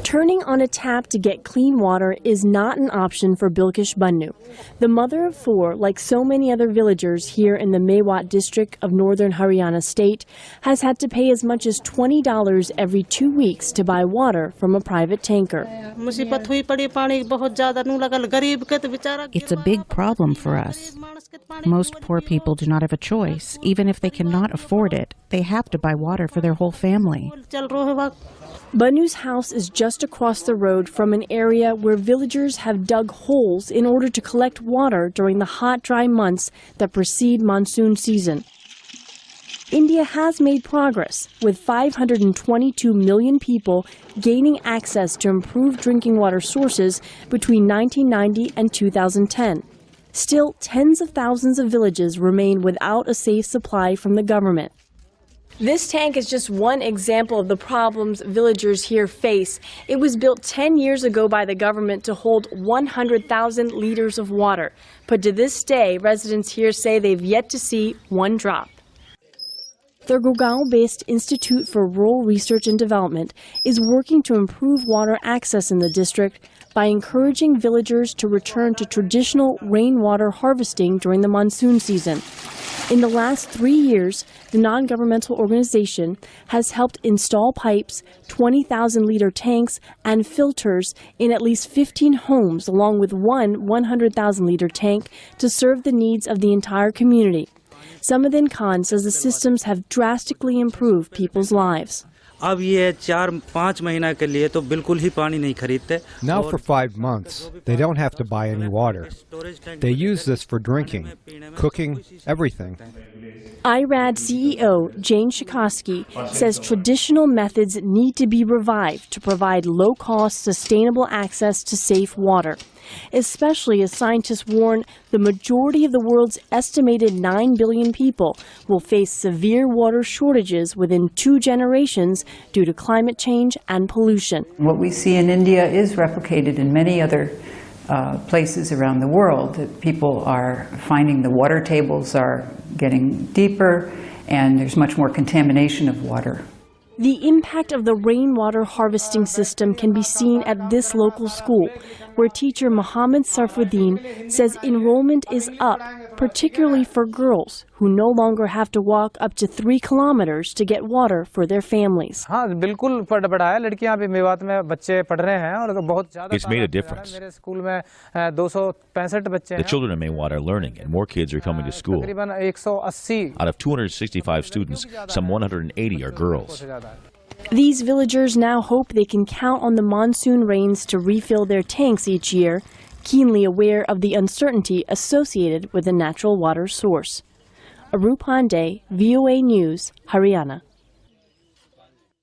Turning on a tap to get clean water is not an option for Bilkish Bannu. The mother of four, like so many other villagers here in the Mewat district of northern Haryana state, has had to pay as much as $20 every 2 weeks to buy water from a private tanker. It's a big problem for us. Most poor people do not have a choice. Even if they cannot afford it, they have to buy water for their whole family. Bannu's house is just across the road from an area where villagers have dug holes in order to collect water during the hot, dry months that precede monsoon season. India has made progress, with 522 million people gaining access to improved drinking water sources between 1990 and 2010. Still, tens of thousands of villages remain without a safe supply from the government. This tank is just one example of the problems villagers here face. It was built 10 years ago by the government to hold 100,000 liters of water. But to this day, residents here say they've yet to see one drop. The Gurgaon-based Institute for Rural Research and Development is working to improve water access in the district by encouraging villagers to return to traditional rainwater harvesting during the monsoon season. In the last 3 years, the non-governmental organization has helped install pipes, 20,000-liter tanks, and filters in at least 15 homes, along with one 100,000-liter tank to serve the needs of the entire community. Samadin Khan says the systems have drastically improved people's lives. Now for 5 months, they don't have to buy any water. They use this for drinking, cooking, everything. IRAD CEO Jane Shikoski says traditional methods need to be revived to provide low-cost, sustainable access to safe water, especially as scientists warn the majority of the world's estimated 9 billion people will face severe water shortages within 2 generations due to climate change and pollution. What we see in India is replicated in many other places around the world. That people are finding the water tables are getting deeper and there's much more contamination of water. The impact of the rainwater harvesting system can be seen at this local school, where teacher Mohammed Sarfuddin says enrollment is up, particularly for girls who no longer have to walk up to 3 kilometers to get water for their families. It's made a difference. The children in Mewat are learning, and more kids are coming to school. Out of 265 students, some 180 are girls. These villagers now hope they can count on the monsoon rains to refill their tanks each year, keenly aware of the uncertainty associated with a natural water source. Arup Pandey, VOA News, Haryana.